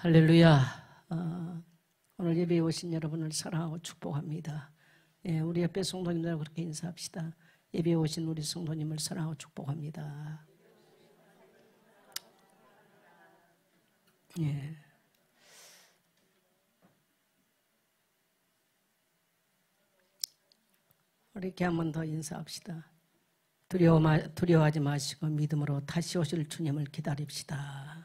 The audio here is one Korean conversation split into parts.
할렐루야. 오늘 예배에 오신 여러분을 사랑하고 축복합니다. 예, 우리 옆에 성도님들 그렇게 인사합시다. 예배에 오신 우리 성도님을 사랑하고 축복합니다. 예. 우리 이렇게 한 번 더 인사합시다. 두려워하지 마시고 믿음으로 다시 오실 주님을 기다립시다.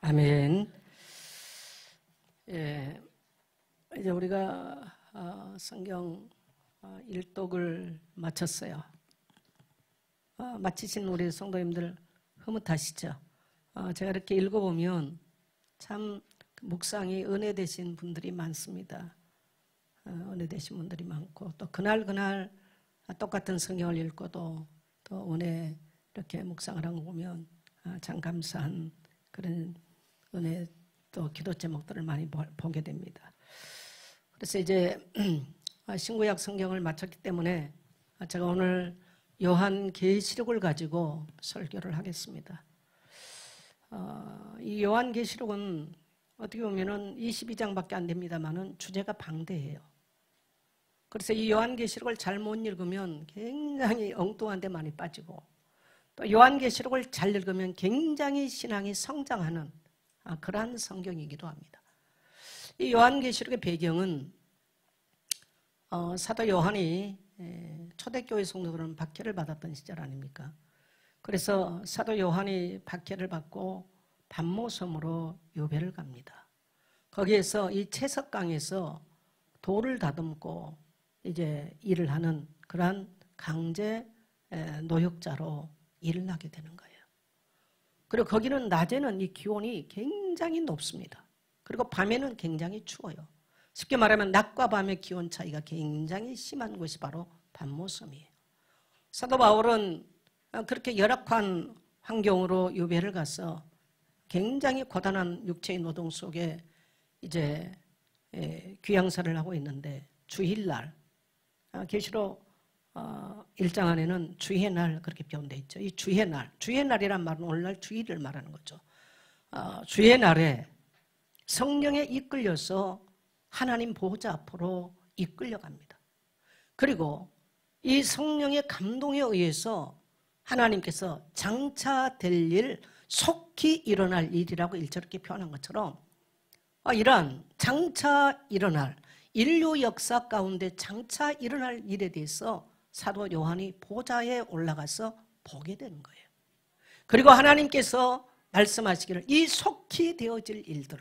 아멘. 예, 이제 우리가 성경 일독을 마쳤어요. 마치신 우리 성도님들 흐뭇하시죠? 제가 이렇게 읽어보면 참 묵상이 은혜 되신 분들이 많습니다. 은혜 되신 분들이 많고 또 그날 똑같은 성경을 읽고도 또 은혜 이렇게 묵상을 하고 보면 참 감사한 그런 은혜 또 기도 제목들을 많이 보게 됩니다. 그래서 이제 신구약 성경을 마쳤기 때문에 제가 오늘 요한계시록을 가지고 설교를 하겠습니다. 이 요한계시록은 어떻게 보면은 22장밖에 안 됩니다만은 주제가 방대해요. 그래서 이 요한계시록을 잘못 읽으면 굉장히 엉뚱한 데 많이 빠지고 또 요한계시록을 잘 읽으면 굉장히 신앙이 성장하는 그러한 성경이기도 합니다. 이 요한계시록의 배경은 사도 요한이 초대교회 성도들은 박해를 받았던 시절 아닙니까? 그래서 사도 요한이 박해를 받고 반모섬으로 요배를 갑니다. 거기에서 이 채석강에서 돌을 다듬고 이제 일을 하는 그러한 강제 노역자로 일을 하게 되는 거예요. 그리고 거기는 낮에는 이 기온이 굉장히 높습니다. 그리고 밤에는 굉장히 추워요. 쉽게 말하면 낮과 밤의 기온 차이가 굉장히 심한 곳이 바로 반모섬이에요. 사도 바울은 그렇게 열악한 환경으로 요배를 가서 굉장히 고단한 육체의 노동 속에 이제 귀양사를 하고 있는데 주일날 계시록 1장 안에는 주의 날 그렇게 표현되어 있죠. 이 주의 날이란 말은 오늘날 주일을 말하는 거죠. 주의 날에 성령에 이끌려서 하나님 보호자 앞으로 이끌려갑니다. 그리고 이 성령의 감동에 의해서 하나님께서 장차 될 일, 속히 일어날 일이라고 일절하게 표현한 것처럼 이러한 장차 일어날 인류 역사 가운데 장차 일어날 일에 대해서 사도 요한이 보좌에 올라가서 보게 되는 거예요. 그리고 하나님께서 말씀하시기를 이 속히 되어질 일들,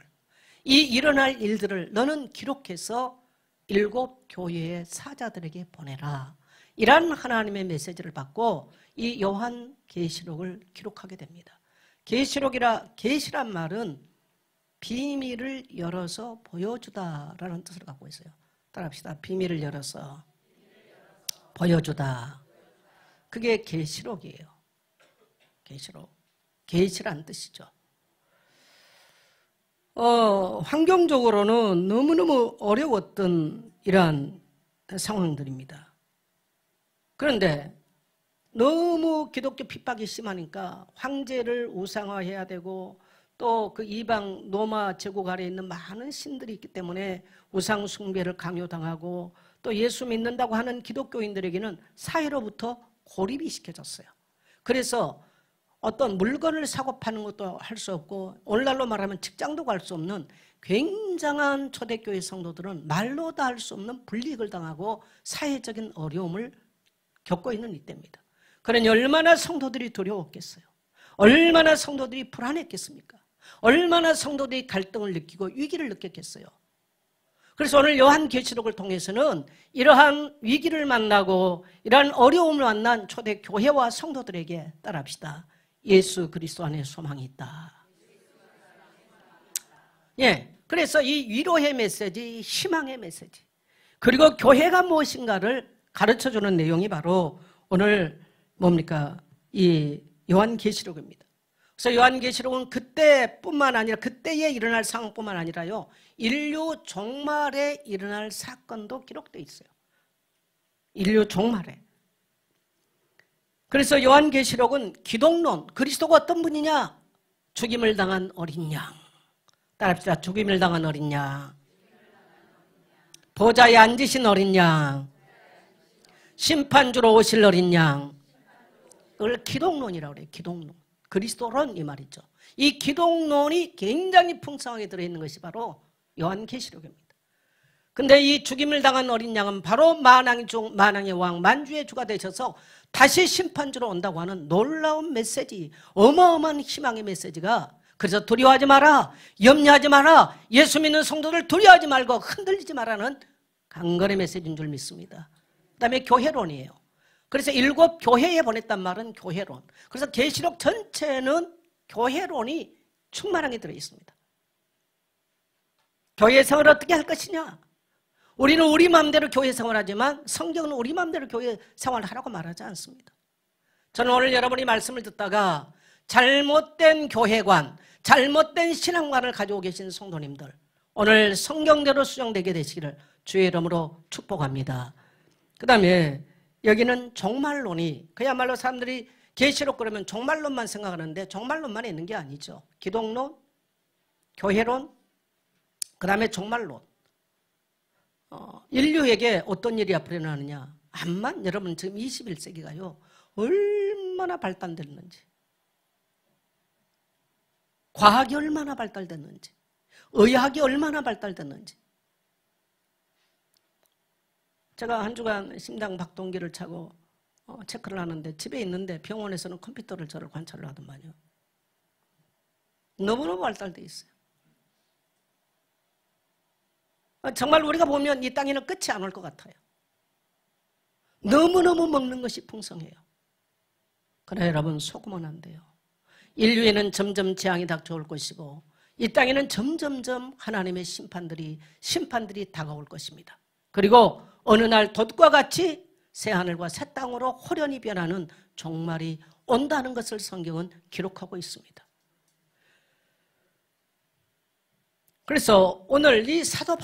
이 일어날 일들을 너는 기록해서 7 교회의 사자들에게 보내라. 이런 하나님의 메시지를 받고 이 요한계시록을 기록하게 됩니다. 계시란 말은 비밀을 열어서 보여주다라는 뜻을 갖고 있어요. 따라합시다. 비밀을 열어서 보여주다. 그게 계시록이에요. 계시란 뜻이죠. 환경적으로는 너무너무 어려웠던 이러한 상황들입니다. 그런데 너무 기독교 핍박이 심하니까 황제를 우상화해야 되고 또 그 이방 로마 제국 아래에 있는 많은 신들이 있기 때문에 우상 숭배를 강요당하고 또 예수 믿는다고 하는 기독교인들에게는 사회로부터 고립이 시켜졌어요. 그래서 어떤 물건을 사고 파는 것도 할 수 없고 오늘날로 말하면 직장도 갈 수 없는 굉장한 초대교회 성도들은 말로도 할 수 없는 불이익을 당하고 사회적인 어려움을 겪고 있는 이때입니다. 그러니 얼마나 성도들이 두려웠겠어요. 얼마나 성도들이 불안했겠습니까? 얼마나 성도들이 갈등을 느끼고 위기를 느꼈겠어요. 그래서 오늘 요한계시록을 통해서는 이러한 위기를 만나고 이러한 어려움을 만난 초대교회와 성도들에게 따라합시다. 예수 그리스도 안에 소망이 있다. 예, 그래서 이 위로의 메시지, 희망의 메시지, 그리고 교회가 무엇인가를 가르쳐주는 내용이 바로 오늘 뭡니까? 이 요한계시록입니다. 그래서 요한계시록은 그때뿐만 아니라 그때에 일어날 상황뿐만 아니라요, 인류 종말에 일어날 사건도 기록되어 있어요. 인류 종말에. 그래서 요한계시록은 기독론, 그리스도가 어떤 분이냐? 죽임을 당한 어린 양. 따라합시다. 죽임을 당한 어린 양. 보좌에 앉으신 어린 양. 심판주로 오실 어린 양. 그걸 기독론이라고 그래요. 기독론. 그리스도론 이 말이죠. 이 기독론이 굉장히 풍성하게 들어있는 것이 바로 요한계시록입니다. 근데 이 죽임을 당한 어린 양은 바로 만왕의 왕, 만주의 주가 되셔서 다시 심판주로 온다고 하는 놀라운 메시지, 어마어마한 희망의 메시지가, 그래서 두려워하지 마라, 염려하지 마라, 예수 믿는 성도들 두려워하지 말고 흔들리지 마라는 강건의 메시지인 줄 믿습니다. 그 다음에 교회론이에요. 그래서 7 교회에 보냈단 말은 교회론. 그래서 계시록 전체는 교회론이 충만하게 들어있습니다. 교회 생활을 어떻게 할 것이냐? 우리는 우리 마음대로 교회 생활하지만 성경은 우리 마음대로 교회 생활을 하라고 말하지 않습니다. 저는 오늘 여러분이 말씀을 듣다가 잘못된 교회관, 잘못된 신앙관을 가지고 계신 성도님들, 오늘 성경대로 수정되게 되시기를 주의 이름으로 축복합니다. 그 다음에 여기는 종말론이, 그야말로 사람들이 계시록 그러면 종말론만 생각하는데 종말론만 있는 게 아니죠. 기독론, 교회론, 그 다음에 종말론. 인류에게 어떤 일이 앞으로 일어나느냐. 암만 여러분 지금 21세기가요. 얼마나 발달됐는지. 과학이 얼마나 발달됐는지. 의학이 얼마나 발달됐는지. 제가 한 주간 심장 박동기를 차고 체크를 하는데 집에 있는데 병원에서는 컴퓨터를 저를 관찰을 하더만요. 너무너무 발달돼 있어요. 정말 우리가 보면 이 땅에는 끝이 안 올 것 같아요. 너무너무 먹는 것이 풍성해요. 그러나 여러분 속으면 안 돼요. 인류에는 점점 재앙이 닥쳐올 것이고 이 땅에는 점점점 하나님의 심판들이 다가올 것입니다. 그리고 어느 날 돛과 같이 새하늘과 새 땅으로 호련히 변하는 종말이 온다는 것을 성경은 기록하고 있습니다. 그래서 오늘 이 사도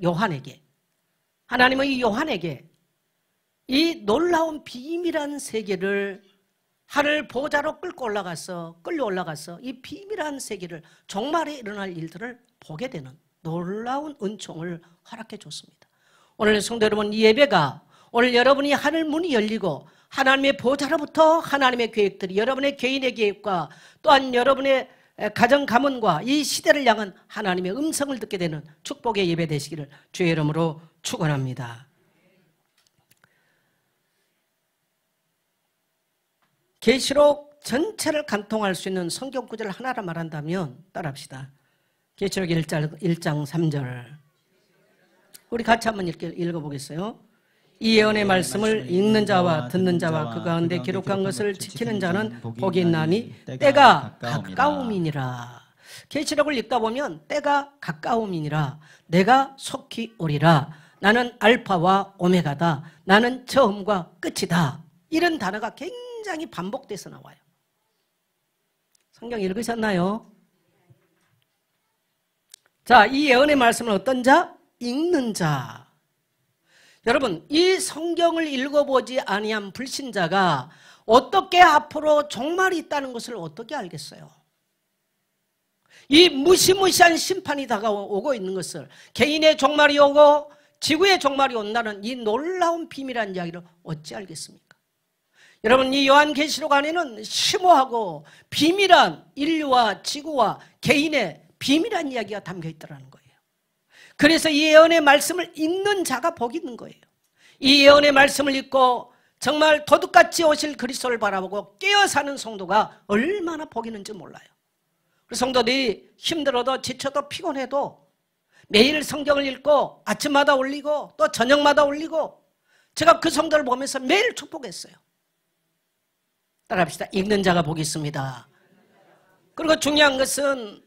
요한에게, 하나님은 이 요한에게 이 놀라운 비밀한 세계를 하늘 보좌로 끌려 올라가서 이 비밀한 세계를, 종말에 일어날 일들을 보게 되는 놀라운 은총을 허락해 줬습니다. 오늘 성도 여러분, 이 예배가 오늘 여러분이 하늘 문이 열리고 하나님의 보좌로부터 하나님의 계획들이 여러분의 개인의 계획과 또한 여러분의 가정 가문과 이 시대를 향한 하나님의 음성을 듣게 되는 축복의 예배 되시기를 주의 이름으로 축원합니다. 계시록 전체를 간통할 수 있는 성경 구절을 하나를 말한다면 따라합시다. 계시록 1장 3절 우리 같이 한번 읽어보겠어요. 이 예언의 말씀을 읽는 자와 듣는 자와 그 가운데 기록한 것을 지키는 자는 복이 있나니 때가 가까움이니라. 계시록을 읽다 보면 때가 가까움이니라. 내가 속히 오리라. 나는 알파와 오메가다. 나는 처음과 끝이다. 이런 단어가 굉장히 반복돼서 나와요. 성경 읽으셨나요? 자, 이 예언의 말씀은 어떤 자? 읽는 자. 여러분, 이 성경을 읽어보지 아니한 불신자가 어떻게 앞으로 종말이 있다는 것을 어떻게 알겠어요? 이 무시무시한 심판이 다가오고 있는 것을, 개인의 종말이 오고 지구의 종말이 온다는 이 놀라운 비밀한 이야기를 어찌 알겠습니까? 여러분, 이 요한계시록 안에는 심오하고 비밀한 인류와 지구와 개인의 비밀한 이야기가 담겨 있다는 거예요. 그래서 이 예언의 말씀을 읽는 자가 복이 있는 거예요. 이 예언의 말씀을 읽고 정말 도둑같이 오실 그리스도를 바라보고 깨어 사는 성도가 얼마나 복이 있는지 몰라요. 그래서 성도들이 힘들어도 지쳐도 피곤해도 매일 성경을 읽고 아침마다 올리고 또 저녁마다 올리고, 제가 그 성도를 보면서 매일 축복했어요. 따라합시다. 읽는 자가 복이 있습니다. 그리고 중요한 것은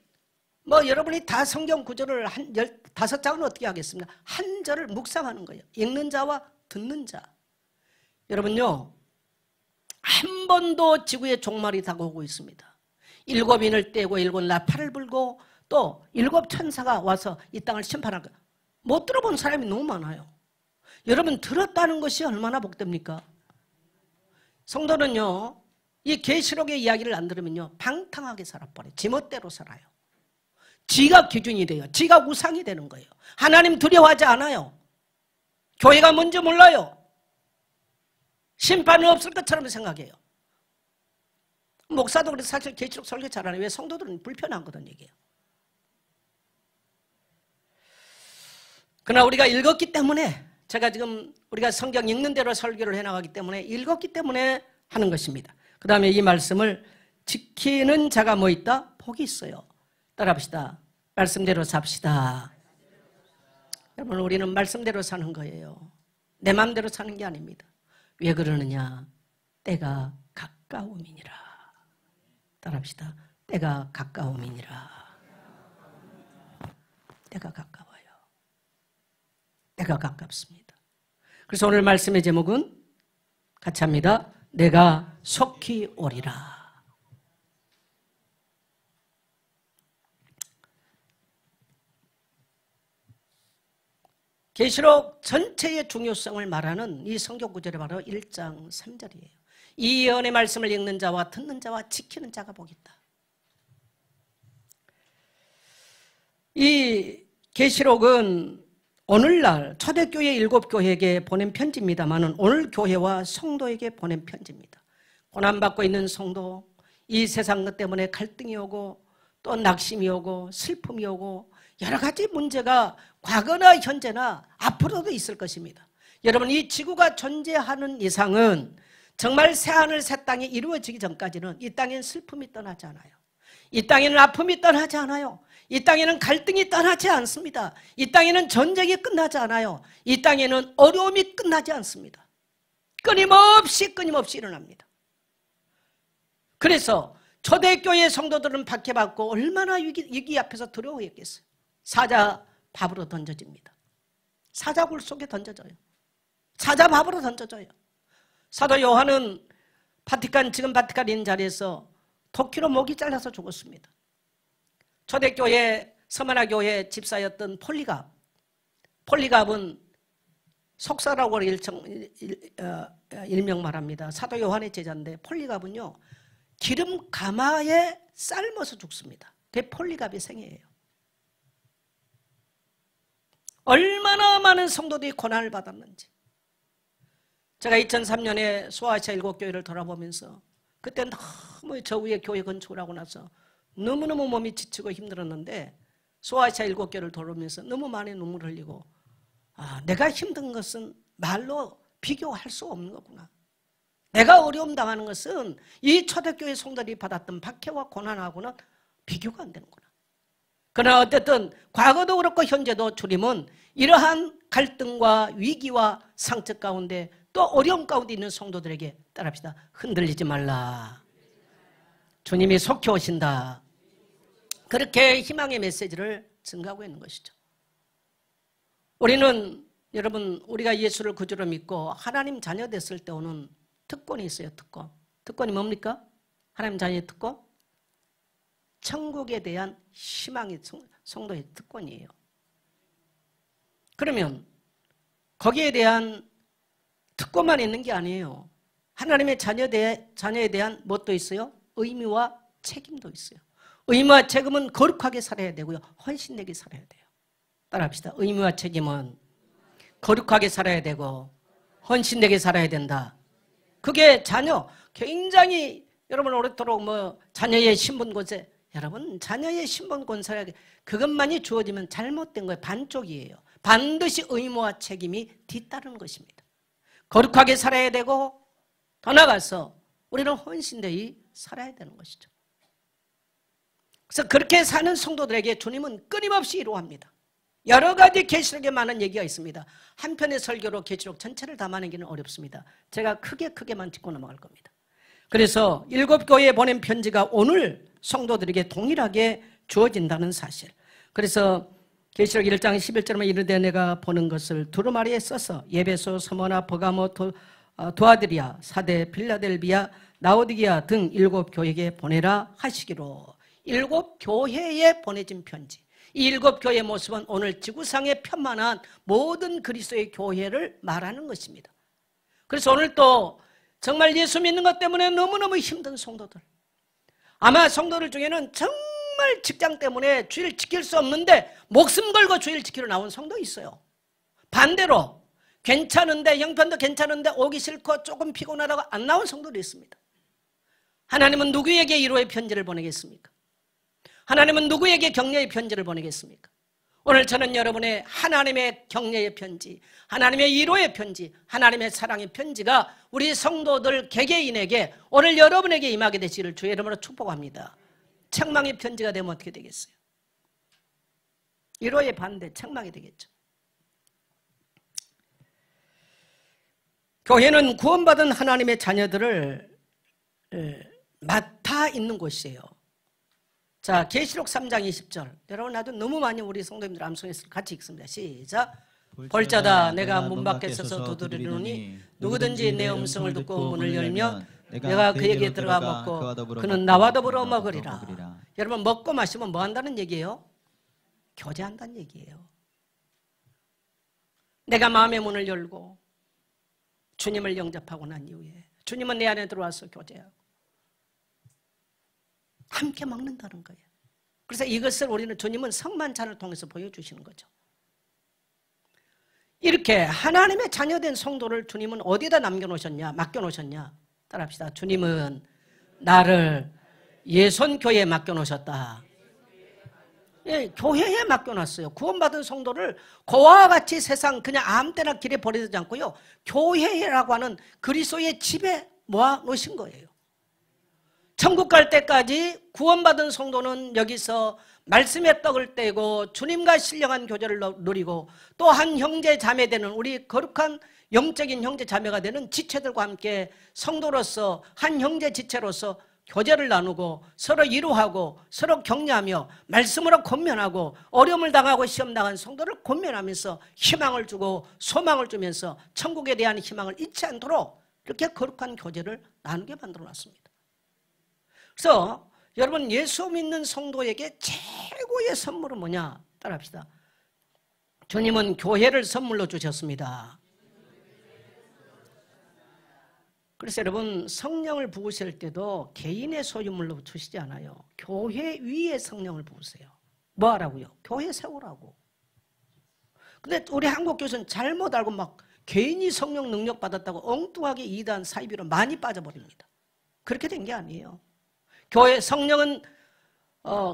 여러분이 다 성경 구절을 15장은 어떻게 하겠습니까? 한 절을 묵상하는 거예요. 읽는 자와 듣는 자. 여러분요, 한 번도 지구의 종말이 다가오고 있습니다. 7인을 떼고 7 나팔을 불고 또 7 천사가 와서 이 땅을 심판할 것, 못 들어본 사람이 너무 많아요. 여러분 들었다는 것이 얼마나 복됩니까? 성도는요, 이 계시록의 이야기를 안 들으면요 방탕하게 살아버려요. 지멋대로 살아요. 지가 기준이 돼요. 지가 우상이 되는 거예요. 하나님 두려워하지 않아요. 교회가 뭔지 몰라요. 심판은 없을 것처럼 생각해요. 목사도 그래서 사실 계시록 설교 잘하는 왜 성도들은 불편하거든 이게. 그러나 우리가 읽었기 때문에 제가 지금 우리가 성경 읽는 대로 설교를 해나가기 때문에 읽었기 때문에 하는 것입니다. 그 다음에 이 말씀을 지키는 자가 뭐 있다? 복이 있어요. 따라합시다. 말씀대로 삽시다. 여러분 우리는 말씀대로 사는 거예요. 내 마음대로 사는 게 아닙니다. 왜 그러느냐? 때가 가까움이니라. 따라합시다. 때가 가까움이니라. 때가 가까워요. 때가 가깝습니다. 그래서 오늘 말씀의 제목은 같이 합니다. 내가 속히 오리라. 계시록 전체의 중요성을 말하는 이 성경 구절이 바로 1장 3절이에요. 이 예언의 말씀을 읽는 자와 듣는 자와 지키는 자가 복이 있다. 이 계시록은 오늘날 초대교회 7교회에게 보낸 편지입니다만 오늘 교회와 성도에게 보낸 편지입니다. 고난받고 있는 성도, 이 세상 것 때문에 갈등이 오고 또 낙심이 오고 슬픔이 오고 여러 가지 문제가 과거나 현재나 앞으로도 있을 것입니다. 여러분 이 지구가 존재하는 이상은 정말 새하늘 새 땅이 이루어지기 전까지는 이 땅에는 슬픔이 떠나지 않아요. 이 땅에는 아픔이 떠나지 않아요. 이 땅에는 갈등이 떠나지 않습니다. 이 땅에는 전쟁이 끝나지 않아요. 이 땅에는 어려움이 끝나지 않습니다. 끊임없이 일어납니다. 그래서 초대교회 성도들은 박해받고 얼마나 위기 앞에서 두려워했겠어요. 사자 밥으로 던져집니다. 사자굴 속에 던져져요. 사자 밥으로 던져져요. 사도 요한은 지금 바티칸 있는 자리에서 도끼로 목이 잘라서 죽었습니다. 초대교회 서머나 교회 집사였던 폴리갑은 속사라고 일명 말합니다. 사도 요한의 제자인데 폴리갑은요 기름 가마에 삶아서 죽습니다. 그게 폴리갑의 생애예요. 얼마나 많은 성도들이 고난을 받았는지. 제가 2003년에 소아시아 7교회를 돌아보면서 그때 너무 저 위에 교회 건축을 하고 나서 너무너무 몸이 지치고 힘들었는데 소아시아 7교회를 돌아보면서 너무 많이 눈물을 흘리고 내가 힘든 것은 말로 비교할 수 없는 거구나. 내가 어려움 당하는 것은 이 초대교회 성도들이 받았던 박해와 고난하고는 비교가 안 되는구나. 그러나 어쨌든 과거도 그렇고 현재도 주님은 이러한 갈등과 위기와 상처 가운데 또 어려움 가운데 있는 성도들에게 따라합시다. 흔들리지 말라. 주님이 속히 오신다. 그렇게 희망의 메시지를 증가하고 있는 것이죠. 우리는 여러분 우리가 예수를 구주로 믿고 하나님 자녀 됐을 때 오는 특권이 있어요. 특권이 뭡니까? 하나님 자녀의 특권? 천국에 대한 희망이 성도의 특권이에요. 그러면 거기에 대한 특권만 있는 게 아니에요. 하나님의 자녀에 대한 무엇도 있어요? 의무와 책임도 있어요. 의무와 책임은 거룩하게 살아야 되고요. 헌신되게 살아야 돼요. 따라합시다. 의무와 책임은 거룩하게 살아야 되고 헌신되게 살아야 된다. 그게 자녀. 굉장히 여러분 오랫도록 자녀의 신분권세 여러분 자녀의 신분권세 그것만이 주어지면 잘못된 거예요. 반쪽이에요. 반드시 의무와 책임이 뒤따르는 것입니다. 거룩하게 살아야 되고 더 나아가서 우리는 헌신되이 살아야 되는 것이죠. 그래서 그렇게 사는 성도들에게 주님은 끊임없이 위로합니다. 여러 가지 계시록에 많은 얘기가 있습니다. 한 편의 설교로 계시록 전체를 담아내기는 어렵습니다. 제가 크게만 짚고 넘어갈 겁니다. 그래서 7교회에 보낸 편지가 오늘 성도들에게 동일하게 주어진다는 사실. 그래서 계시록 1장 11절에 이르되 내가 보는 것을 두루마리에 써서 예배소, 서머나, 버가모, 두아드리아, 사대, 필라델비아, 라오디게아 등 7교회에 보내라 하시기로. 7교회에 보내진 편지. 이 일곱 교회의 모습은 오늘 지구상에 편만한 모든 그리스도의 교회를 말하는 것입니다. 그래서 오늘 또 정말 예수 믿는 것 때문에 너무너무 힘든 성도들, 아마 성도들 중에는 정말 직장 때문에 주일 지킬 수 없는데 목숨 걸고 주일 지키러 나온 성도 있어요. 반대로 괜찮은데, 형편도 괜찮은데 오기 싫고 조금 피곤하다고 안 나온 성도도 있습니다. 하나님은 누구에게 위로의 편지를 보내겠습니까? 하나님은 누구에게 격려의 편지를 보내겠습니까? 오늘 저는 여러분의 하나님의 격려의 편지, 하나님의 위로의 편지, 하나님의 사랑의 편지가 우리 성도들 개개인에게 오늘 여러분에게 임하게 되시기를 주의 이름으로 축복합니다. 책망의 편지가 되면 어떻게 되겠어요? 위로의 반대, 책망이 되겠죠. 교회는 구원받은 하나님의 자녀들을 맡아 있는 곳이에요. 자, 계시록 3장 20절. 여러분 나도 너무 많이 우리 성도님들 암송해서 같이 읽습니다. 시작. 볼자다 내가 문 밖에 서서 두드리노니 누구든지 내 음성을 듣고 문을 열면 내가 그에게 들어가 먹고 그는 나와 더불어 먹으리라. 여러분 먹고 마시면 뭐 한다는 얘기예요? 교제한다는 얘기예요. 내가 마음의 문을 열고 주님을 영접하고 난 이후에 주님은 내 안에 들어와서 교제하고 함께 먹는다는 거예요. 그래서 이것을 우리는 주님은 성만찬을 통해서 보여주시는 거죠. 이렇게 하나님의 자녀된 성도를 주님은 어디에다 남겨놓으셨냐, 맡겨놓으셨냐? 따라합시다. 주님은 나를 예손교회에 맡겨놓으셨다. 예, 교회에 맡겨놨어요. 구원받은 성도를 그와 같이 세상 그냥 아무 때나 길에 버리지 않고요, 교회라고 하는 그리스도의 집에 모아놓으신 거예요. 천국 갈 때까지 구원받은 성도는 여기서 말씀의 떡을 떼고 주님과 신령한 교제를 누리고 또 한 형제 자매 되는 우리 거룩한 영적인 형제 자매가 되는 지체들과 함께 성도로서 한 형제 지체로서 교제를 나누고 서로 위로하고 서로 격려하며 말씀으로 권면하고 어려움을 당하고 시험 당한 성도를 권면하면서 희망을 주고 소망을 주면서 천국에 대한 희망을 잊지 않도록 이렇게 거룩한 교제를 나누게 만들어 놨습니다. 그래서 여러분 예수 믿는 성도에게 최고의 선물은 뭐냐? 따라합시다. 주님은 교회를 선물로 주셨습니다. 그래서 여러분 성령을 부으실 때도 개인의 소유물로 주시지 않아요. 교회 위에 성령을 부으세요. 뭐 하라고요? 교회 세우라고. 근데 우리 한국 교회는 잘못 알고 막 개인이 성령 능력 받았다고 엉뚱하게 이단 사이비로 많이 빠져버립니다. 그렇게 된 게 아니에요. 교회 성령은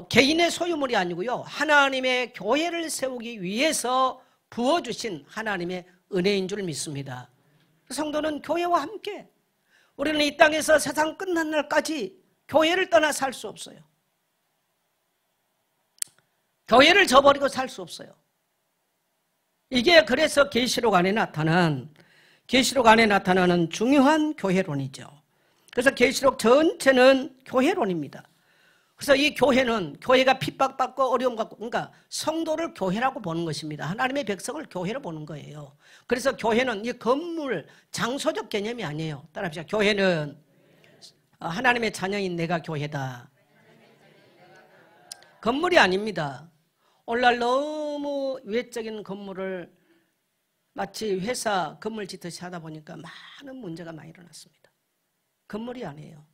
개인의 소유물이 아니고요, 하나님의 교회를 세우기 위해서 부어주신 하나님의 은혜인 줄 믿습니다. 성도는 교회와 함께, 우리는 이 땅에서 세상 끝난 날까지 교회를 떠나 살 수 없어요. 교회를 저버리고 살 수 없어요. 이게 그래서 계시록 안에 나타나는 중요한 교회론이죠. 그래서 계시록 전체는 교회론입니다. 그래서 이 교회는 교회가 핍박받고 어려움 갖고, 그러니까 성도를 교회라고 보는 것입니다. 하나님의 백성을 교회로 보는 거예요. 그래서 교회는 이 건물, 장소적 개념이 아니에요. 따라합시다. 교회는 하나님의 자녀인 내가 교회다. 건물이 아닙니다. 오늘날 너무 외적인 건물을 마치 회사 건물 짓듯이 하다 보니까 많은 문제가 많이 일어났습니다. 건물이 아니에요.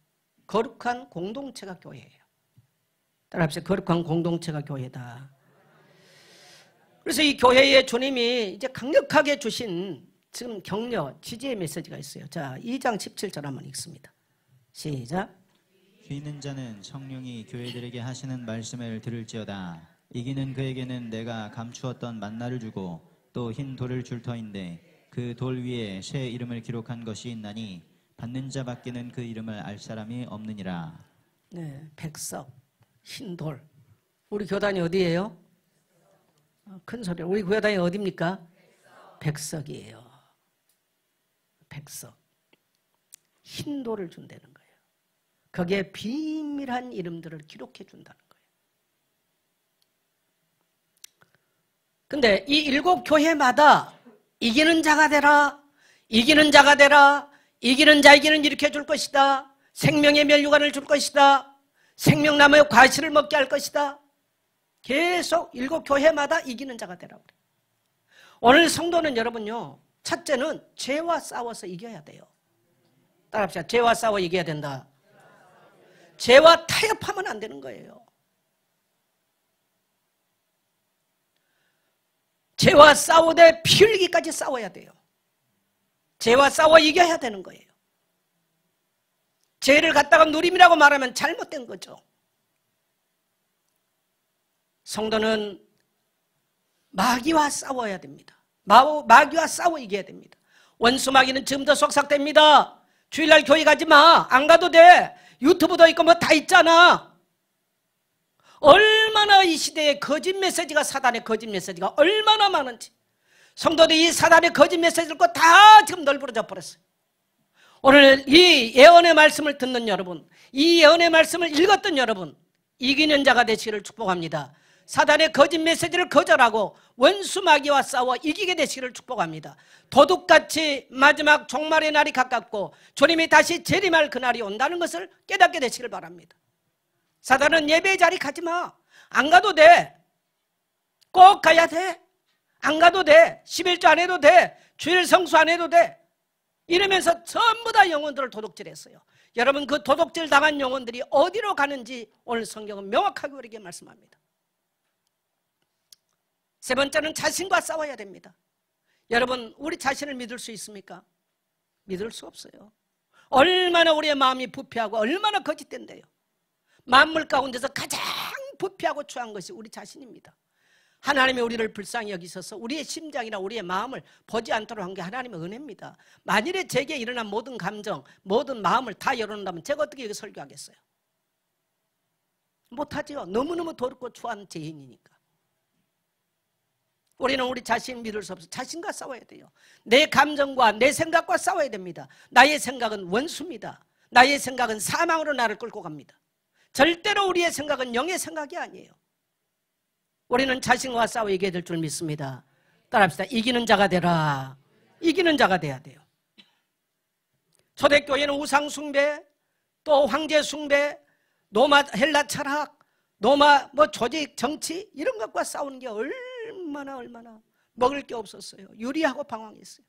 거룩한 공동체가 교회예요. 따라합시다. 거룩한 공동체가 교회다. 그래서 이 교회에 주님이 이제 강력하게 주신 지금 격려, 지지의 메시지가 있어요. 자, 2장 17절 한번 읽습니다. 시작. 귀 있는 자는 성령이 교회들에게 하시는 말씀을 들을지어다. 이기는 그에게는 내가 감추었던 만나를 주고 또 흰 돌을 줄 터인데 그 돌 위에 새 이름을 기록한 것이 있나니 받는 자밖에는 그 이름을 알 사람이 없느니라. 네, 백석, 흰돌. 우리 교단이 어디예요? 큰 소리. 우리 교단이 어디입니까? 백석이에요. 백석. 흰돌을 준다는 거예요. 거기에 비밀한 이름들을 기록해 준다는 거예요. 근데 이 7 교회마다 이기는 자가 되라, 이기는 자가 되라, 이기는 자에게는 이렇게 줄 것이다, 생명의 멸류관을 줄 것이다, 생명나무의 과실을 먹게 할 것이다, 계속 7교회마다 이기는 자가 되라고 그래요. 오늘 성도는 여러분요, 첫째는 죄와 싸워서 이겨야 돼요. 따라합시다. 죄와 싸워 이겨야 된다. 죄와 타협하면 안 되는 거예요. 죄와 싸우되 피 흘리기까지 싸워야 돼요. 죄와 싸워 이겨야 되는 거예요. 죄를 갖다가 누림이라고 말하면 잘못된 거죠. 성도는 마귀와 싸워야 됩니다. 마귀와 싸워 이겨야 됩니다. 원수 마귀는 지금도 속삭됩니다. 주일날 교회 가지 마. 안 가도 돼. 유튜브도 있고 뭐 다 있잖아. 얼마나 이 시대에 거짓 메시지가, 사단의 거짓 메시지가 얼마나 많은지. 성도들이 이 사단의 거짓 메시지를 다 지금 널브러져 버렸어요. 오늘 이 예언의 말씀을 듣는 여러분, 이 예언의 말씀을 읽었던 여러분, 이기는 자가 되시기를 축복합니다. 사단의 거짓 메시지를 거절하고 원수 마귀와 싸워 이기게 되시기를 축복합니다. 도둑같이 마지막 종말의 날이 가깝고 주님이 다시 재림할 그날이 온다는 것을 깨닫게 되시길 바랍니다. 사단은 예배 자리 가지 마. 안 가도 돼. 꼭 가야 돼. 안 가도 돼. 11조 안 해도 돼. 주일 성수 안 해도 돼. 이러면서 전부 다 영혼들을 도둑질했어요. 여러분, 그 도둑질 당한 영혼들이 어디로 가는지 오늘 성경은 명확하게 우리에게 말씀합니다. 세 번째는 자신과 싸워야 됩니다. 여러분, 우리 자신을 믿을 수 있습니까? 믿을 수 없어요. 얼마나 우리의 마음이 부패하고 얼마나 거짓된데요. 만물 가운데서 가장 부패하고 추한 것이 우리 자신입니다. 하나님이 우리를 불쌍히 여기셔서 우리의 심장이나 우리의 마음을 보지 않도록 한 게 하나님의 은혜입니다. 만일에 제게 일어난 모든 감정, 모든 마음을 다 열어놓는다면 제가 어떻게 여기 설교하겠어요? 못하죠. 너무너무 더럽고 추한 죄인이니까. 우리는 우리 자신을 믿을 수 없어요. 자신과 싸워야 돼요. 내 감정과 내 생각과 싸워야 됩니다. 나의 생각은 원수입니다. 나의 생각은 사망으로 나를 끌고 갑니다. 절대로 우리의 생각은 영의 생각이 아니에요. 우리는 자신과 싸워 이겨야 될 줄 믿습니다. 따라합시다. 이기는 자가 되라. 이기는 자가 돼야 돼요. 초대교회는 우상 숭배, 또 황제 숭배, 로마 헬라 철학, 로마 조직 정치 이런 것과 싸우는 게 얼마나 먹을 게 없었어요. 유리하고 방황했어요.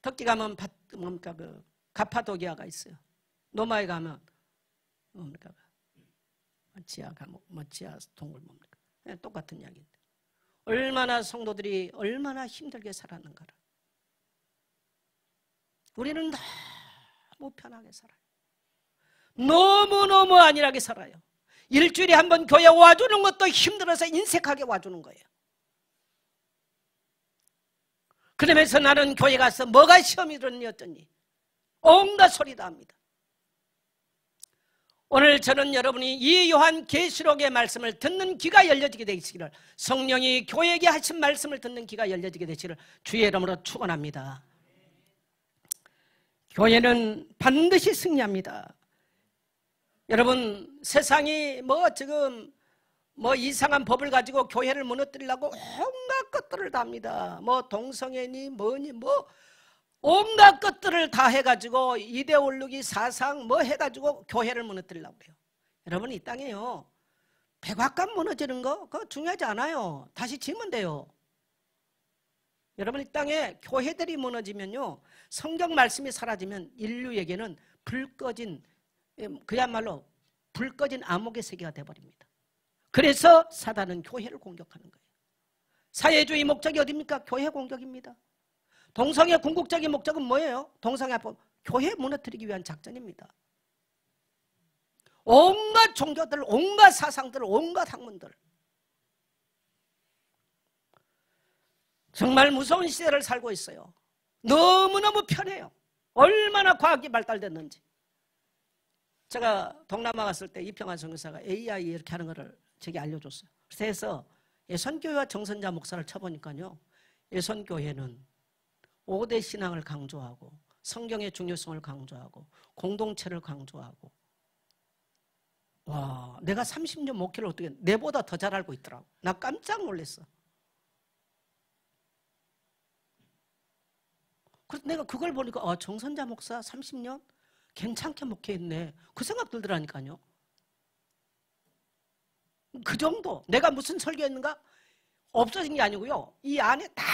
터키 가면 가파도기아가 있어요. 로마에 가면 뭡니까? 지하 동굴 뭡니까? 똑같은 이야기인데 얼마나 성도들이 얼마나 힘들게 살았는가를. 우리는 너무 편하게 살아요. 너무너무 안일하게 살아요. 일주일에 한 번 교회 와주는 것도 힘들어서 인색하게 와주는 거예요. 그러면서 나는 교회 가서 뭐가 시험이 들었니 어쩌니 온갖 소리 다 합니다. 오늘 저는 여러분이 이 요한계시록의 말씀을 듣는 귀가 열려지게 되시기를, 성령이 교회에게 하신 말씀을 듣는 귀가 열려지게 되시기를 주의 이름으로 축원합니다. 교회는 반드시 승리합니다. 여러분, 세상이 지금 이상한 법을 가지고 교회를 무너뜨리려고 온갖 것들을 다 합니다. 동성애니 뭐니 온갖 것들을 다 해가지고 이데올로기 사상 해가지고 교회를 무너뜨리려고 그래요. 여러분, 이 땅에요, 백악관 무너지는 거 그거 중요하지 않아요. 다시 지으면 돼요. 여러분, 이 땅에 교회들이 무너지면요, 성경 말씀이 사라지면 인류에게는 그야말로 불 꺼진 암흑의 세계가 되어버립니다. 그래서 사단은 교회를 공격하는 거예요. 사회주의 목적이 어디입니까? 교회 공격입니다. 동성애 궁극적인 목적은 뭐예요? 동성애법 교회 무너뜨리기 위한 작전입니다. 온갖 종교들, 온갖 사상들, 온갖 학문들, 정말 무서운 시대를 살고 있어요. 너무너무 편해요. 얼마나 과학이 발달됐는지. 제가 동남아 갔을 때 이평환 선교사가 AI 이렇게 하는 거를 제게 알려줬어요. 그래서 예선교회와 정선자 목사를 쳐보니까요, 예선교회는 5대 신앙을 강조하고 성경의 중요성을 강조하고 공동체를 강조하고, 와, 내가 30년 목회를 어떻게 내보다 더 잘 알고 있더라고. 나 깜짝 놀랐어. 그래서 내가 그걸 보니까 정선자 목사 30년 괜찮게 목회했네, 그 생각 들더라니까요. 그 정도. 내가 무슨 설교했는가? 없어진 게 아니고요. 이 안에 다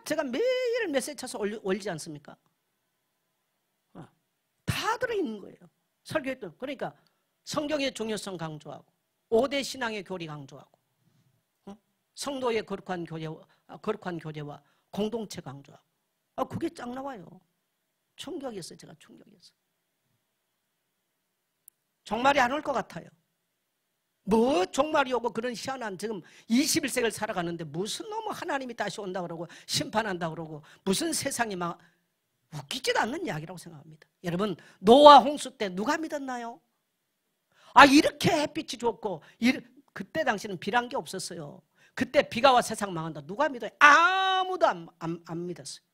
제가 매일 메시지 쳐서 올리지 않습니까? 다 들어있는 거예요. 설교했던. 그러니까 성경의 중요성 강조하고 5대 신앙의 교리 강조하고 성도의 거룩한 교제와 공동체 강조하고 그게 쫙 나와요. 충격이었어요. 제가 충격이었어요. 종말이 안 올 것 같아요. 뭐 종말이 오고 그런 희한한 지금 21세기를 살아가는데 무슨 너무 하나님이 다시 온다고 그러고 심판한다고 그러고 무슨 세상이 막 웃기지도 않는 이야기라고 생각합니다. 여러분 노아 홍수 때 누가 믿었나요? 이렇게 햇빛이 좋고 그때 당시는 비란 게 없었어요. 그때 비가 와 세상 망한다. 누가 믿어요? 아무도 안 믿었어요.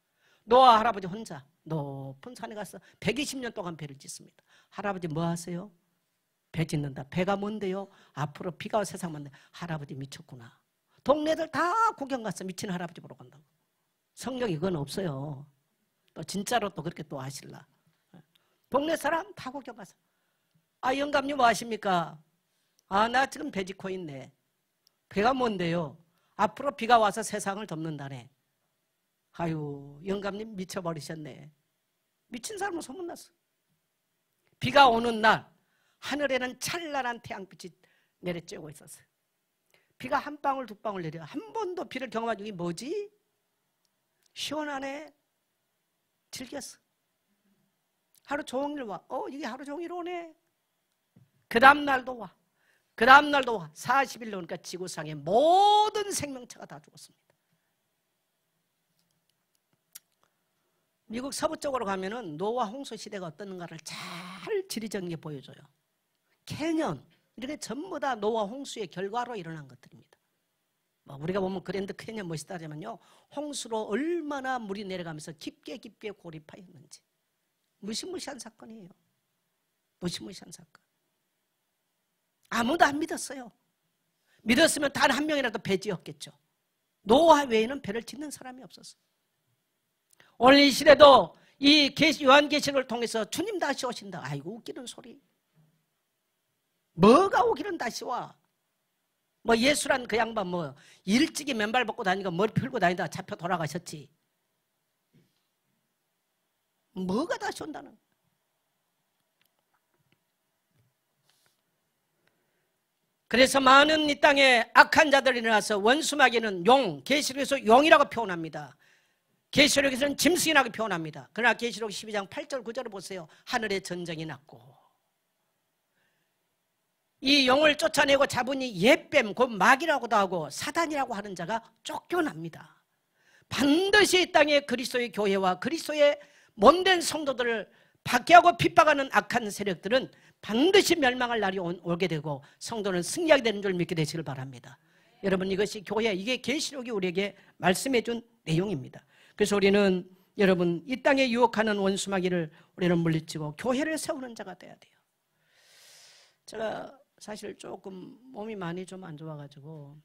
노아 할아버지 혼자 높은 산에 가서 120년 동안 배를 짓습니다. 할아버지 뭐 하세요? 배 짓는다. 배가 뭔데요? 앞으로 비가 와 세상 만데 할아버지 미쳤구나. 동네들 다 구경 가서 미친 할아버지 보러 간다고. 성경에 그건 없어요. 또 진짜로 또 그렇게 또 하실라. 동네 사람 다 구경 가서. 영감님 뭐 하십니까? 나 지금 배 짓고 있네. 배가 뭔데요? 앞으로 비가 와서 세상을 덮는다네. 아유, 영감님 미쳐버리셨네. 미친 사람은 소문났어. 비가 오는 날 하늘에는 찬란한 태양빛이 내려쬐고 있었어요. 비가 한 방울 두 방울 내려. 한 번도 비를 경험한 적이 뭐지? 시원하네. 즐겼어. 하루 종일 와. 이게 하루 종일 오네. 그 다음 날도 와. 그 다음 날도 와. 40일 오니까 지구상의 모든 생명체가 다 죽었습니다. 미국 서부 쪽으로 가면은 노아 홍수 시대가 어떤가를 잘 지리적인 게 보여줘요. 캐년 이렇게 전부 다 노아 홍수의 결과로 일어난 것들입니다. 우리가 보면 그랜드 캐년 멋있다지만요, 홍수로 얼마나 물이 내려가면서 깊게 고립하였는지 무시무시한 사건이에요. 무시무시한 사건. 아무도 안 믿었어요. 믿었으면 단 한 명이라도 배 지었겠죠. 노아 외에는 배를 짓는 사람이 없었어요. 오늘 이 시대도 이 요한계시록을 통해서 주님 다시 오신다. 아이고 웃기는 소리. 뭐가 오기는 다시 와. 예수란 그 양반 일찍이 맨발 벗고 다니고 머리 풀고 다니다 잡혀 돌아가셨지. 뭐가 다시 온다는. 그래서 많은 이 땅에 악한 자들이 일어나서 원수마귀는 용, 계시록에서 용이라고 표현합니다. 계시록에서는 짐승이라고 표현합니다. 그러나 계시록 12장 8절 9절을 보세요. 하늘에 전쟁이 났고 이 용을 쫓아내고 잡으니 옛뱀 곧 마귀라고도 하고 사단이라고 하는 자가 쫓겨납니다. 반드시 이 땅에 그리스도의 교회와 그리스도의 못된 성도들을 박해하고 핍박하는 악한 세력들은 반드시 멸망할 날이 오게 되고 성도는 승리하게 되는 줄 믿게 되시길 바랍니다. 여러분 이것이 교회, 이게 계시록이 우리에게 말씀해 준 내용입니다. 그래서 우리는 여러분 이 땅에 유혹하는 원수마귀를 우리는 물리치고 교회를 세우는 자가 돼야 돼요. 제가 사실 조금 몸이 많이 좀 안 좋아가지고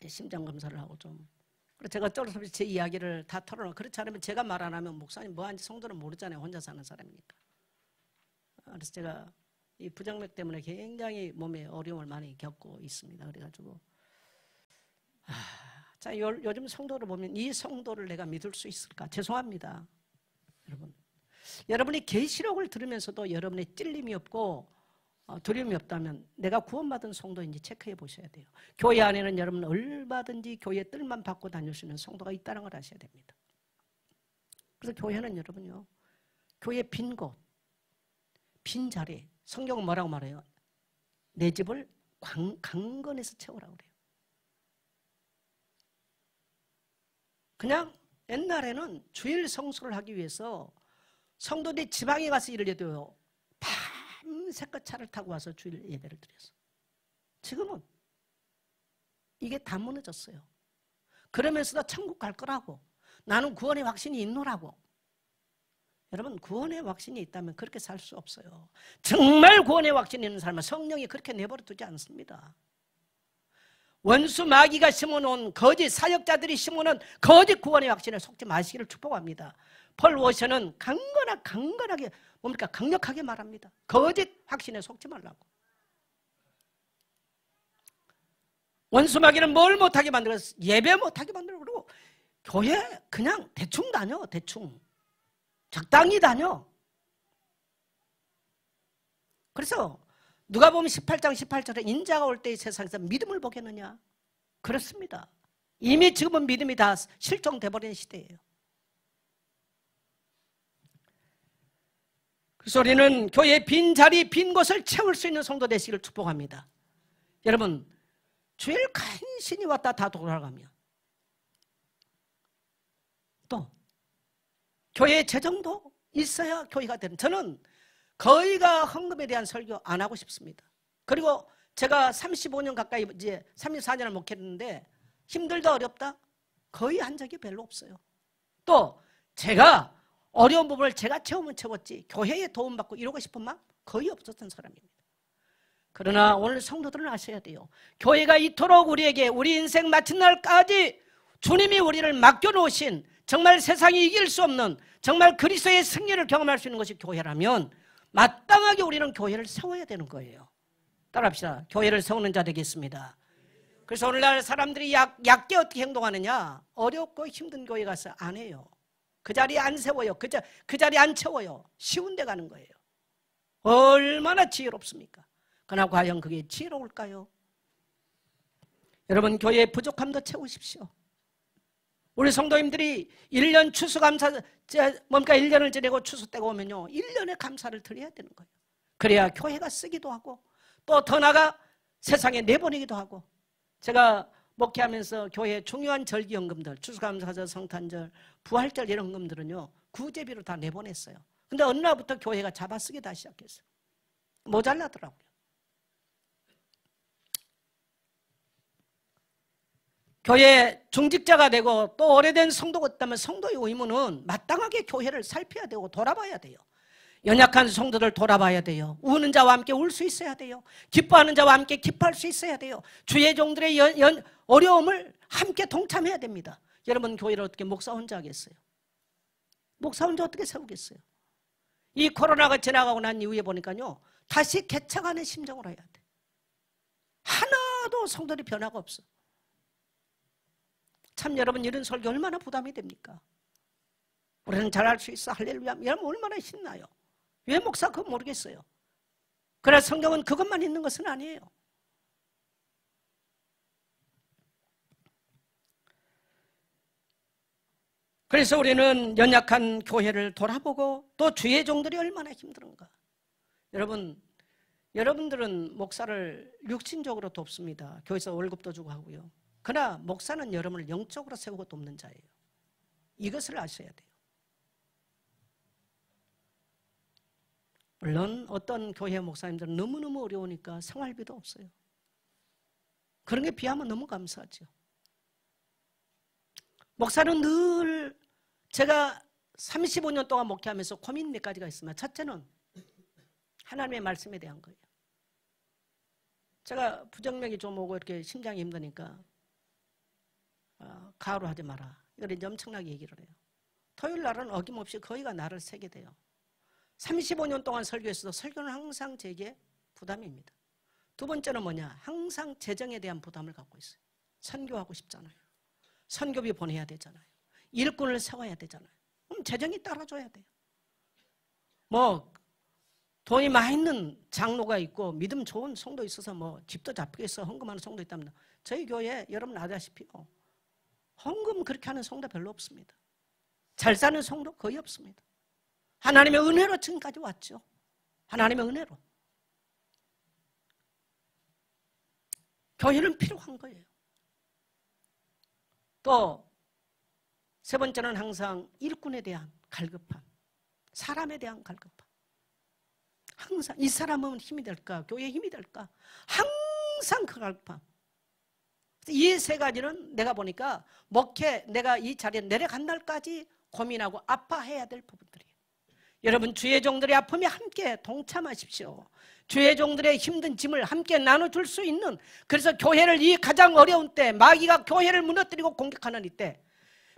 심장 검사를 하고 좀, 그래서 제가 어쩔 수 없이 제 이야기를 다 털어놓고, 그렇지 않으면 제가 말 안 하면 목사님 뭐하는지 성도는 모르잖아요. 혼자 사는 사람이니까. 그래서 제가 이 부정맥 때문에 굉장히 몸에 어려움을 많이 겪고 있습니다. 그래가지고 자, 요즘 성도를 보면 이 성도를 내가 믿을 수 있을까? 죄송합니다. 여러분이 계시록을 들으면서도 여러분의 찔림이 없고 두려움이 없다면 내가 구원받은 성도인지 체크해 보셔야 돼요. 교회 안에는 여러분 얼마든지 교회 뜰만 받고 다닐 수 있는 성도가 있다는 걸 아셔야 됩니다. 그래서 교회는 여러분요, 교회 빈 곳, 빈 자리, 성경은 뭐라고 말해요? 내 집을 강건해서 채우라고 그래요. 그냥 옛날에는 주일 성수를 하기 위해서 성도들이 지방에 가서 일을 해도요, 밤새껏 차를 타고 와서 주일 예배를 드렸어. 지금은 이게 다 무너졌어요. 그러면서도 천국 갈 거라고, 나는 구원의 확신이 있노라고. 여러분 구원의 확신이 있다면 그렇게 살 수 없어요. 정말 구원의 확신이 있는 사람은 성령이 그렇게 내버려 두지 않습니다. 원수 마귀가 심어놓은 거짓 사역자들이 심어놓은 거짓 구원의 확신에 속지 마시기를 축복합니다. 폴 워셔는 강건하게 뭡니까? 강력하게 말합니다. 거짓 확신에 속지 말라고. 원수마귀는 뭘 못하게 만들었어? 예배 못하게 만들어. 그리고 교회 그냥 대충 다녀. 대충 적당히 다녀. 그래서 누가 보면 18장 18절에 인자가 올 때 이 세상에서 믿음을 보겠느냐? 그렇습니다. 이미 지금은 믿음이 다 실종돼버린 시대예요. 그래서 우리는 교회의 빈자리, 빈 곳을 채울 수 있는 성도 되시기를 축복합니다. 여러분, 주일 간신히 왔다 다 돌아가면 또 교회의 재정도 있어야 교회가 되는, 저는 거의가 헌금에 대한 설교 안 하고 싶습니다. 그리고 제가 35년 가까이 이제 34년을 목회했는데 힘들다 어렵다? 거의 한 적이 별로 없어요. 또 제가 어려운 부분을 제가 채우면 채웠지 교회에 도움받고 이러고 싶은 마음 거의 없었던 사람입니다. 그러나 오늘 성도들은 아셔야 돼요. 교회가 이토록 우리에게 우리 인생 마친 날까지 주님이 우리를 맡겨놓으신 정말 세상이 이길 수 없는 정말 그리스도의 승리를 경험할 수 있는 것이 교회라면 마땅하게 우리는 교회를 세워야 되는 거예요. 따라합시다. 교회를 세우는 자 되겠습니다. 그래서 오늘날 사람들이 얕게 어떻게 행동하느냐? 어렵고 힘든 교회 가서 안 해요. 그 자리에 안 세워요. 그 자리에 안 채워요. 쉬운 데 가는 거예요. 얼마나 지혜롭습니까? 그러나 과연 그게 지혜로울까요? 여러분, 교회의 부족함도 채우십시오. 우리 성도님들이 1년 추수감사, 뭔가 1년을 지내고 추수 때가 오면요 1년의 감사를 드려야 되는 거예요. 그래야 교회가 쓰기도 하고 또 더 나아가 세상에 내보내기도 하고. 제가 목회하면서 교회의 중요한 절기연금들, 추수감사절, 성탄절, 부활절 이런 헌금들은요 구제비로 다 내보냈어요. 근데 어느 날부터 교회가 잡아쓰기 다 시작했어요. 모자라더라고요. 교회 중직자가 되고 또 오래된 성도가 있다면 성도의 의무는 마땅하게 교회를 살펴야 되고 돌아봐야 돼요. 연약한 성도들 돌아봐야 돼요. 우는 자와 함께 울 수 있어야 돼요. 기뻐하는 자와 함께 기뻐할 수 있어야 돼요. 주의 종들의 어려움을 함께 동참해야 됩니다. 여러분, 교회를 어떻게 목사 혼자 하겠어요? 목사 혼자 어떻게 세우겠어요? 이 코로나가 지나가고 난 이후에 보니까요 다시 개척하는 심정으로 해야 돼. 하나도 성도들이 변화가 없어. 참 여러분, 이런 설교 얼마나 부담이 됩니까? 우리는 잘할 수 있어 할렐루야 이러면 얼마나 신나요. 왜 목사 그거 모르겠어요. 그러나 성경은 그것만 있는 것은 아니에요. 그래서 우리는 연약한 교회를 돌아보고 또 주의 종들이 얼마나 힘든가. 여러분들은 목사를 육신적으로 돕습니다. 교회에서 월급도 주고 하고요. 그러나 목사는 여러분을 영적으로 세우고 돕는 자예요. 이것을 아셔야 돼요. 물론 어떤 교회 목사님들은 너무너무 어려우니까 생활비도 없어요. 그런 게 비하면 너무 감사하죠. 목사는 늘 제가 35년 동안 목회하면서 고민 몇 가지가 있습니다. 첫째는 하나님의 말씀에 대한 거예요. 제가 부정맥이 좀 오고 이렇게 심장이 힘드니까 가을로 하지 마라. 이걸 이제 엄청나게 얘기를 해요. 토요일 날은 어김없이 거의가 나를 세게 돼요. 35년 동안 설교했어도 설교는 항상 제게 부담입니다. 두 번째는 뭐냐? 항상 재정에 대한 부담을 갖고 있어요. 선교하고 싶잖아요. 선교비 보내야 되잖아요. 일꾼을 세워야 되잖아요. 그럼 재정이 따라줘야 돼요. 뭐 돈이 많이 있는 장로가 있고 믿음 좋은 성도 있어서 뭐 집도 잡히겠어 헌금하는 성도 있답니다. 저희 교회에 여러분 아다시피 헌금 그렇게 하는 성도 별로 없습니다. 잘 사는 성도 거의 없습니다. 하나님의 은혜로 지금까지 왔죠. 하나님의 은혜로. 교회는 필요한 거예요. 또 세 번째는 항상 일꾼에 대한 갈급함, 사람에 대한 갈급함. 항상 이 사람은 힘이 될까? 교회에 힘이 될까? 항상 그 갈급함. 이 세 가지는 내가 보니까 내가 이 자리에 내려간 날까지 고민하고 아파해야 될 부분들이에요. 여러분, 주의 종들의 아픔에 함께 동참하십시오. 주의 종들의 힘든 짐을 함께 나눠줄 수 있는, 그래서 교회를 이 가장 어려운 때, 마귀가 교회를 무너뜨리고 공격하는 이때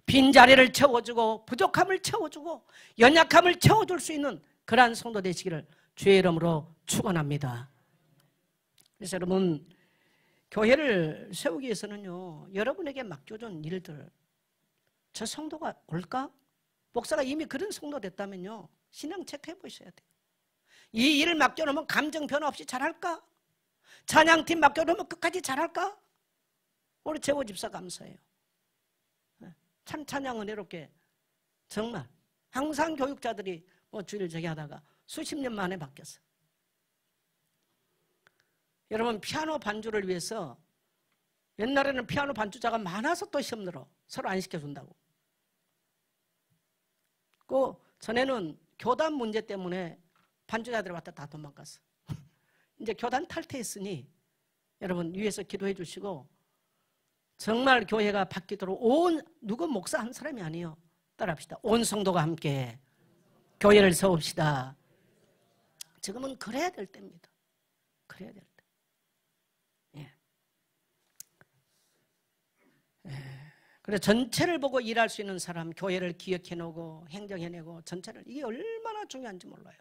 빈자리를 채워주고 부족함을 채워주고 연약함을 채워줄 수 있는 그러한 성도 되시기를 주의 이름으로 축원합니다. 그래서 여러분, 교회를 세우기 위해서는요, 여러분에게 맡겨준 일들, 저 성도가 올까? 목사가 이미 그런 성도 됐다면요, 신앙 체크해 보셔야 돼요. 이 일을 맡겨놓으면 감정 변화 없이 잘할까? 찬양팀 맡겨놓으면 끝까지 잘할까? 우리 재호 집사 감사해요. 참 찬양 은혜롭게 정말 항상 교육자들이 뭐 주일 저기 하다가 수십 년 만에 바뀌었어요. 여러분, 피아노 반주를 위해서 옛날에는 피아노 반주자가 많아서 또 시험 들어. 서로 안 시켜준다고. 그 전에는 교단 문제 때문에 반주자들이 왔다 다 도망갔어. 이제 교단 탈퇴했으니 여러분 위에서 기도해 주시고 정말 교회가 바뀌도록 누구 목사 한 사람이 아니에요. 따라합시다. 온 성도가 함께 교회를 세웁시다. 지금은 그래야 될 때입니다. 그래야 될 때. 그래서 전체를 보고 일할 수 있는 사람, 교회를 기획해내고 행정해내고 전체를, 이게 얼마나 중요한지 몰라요.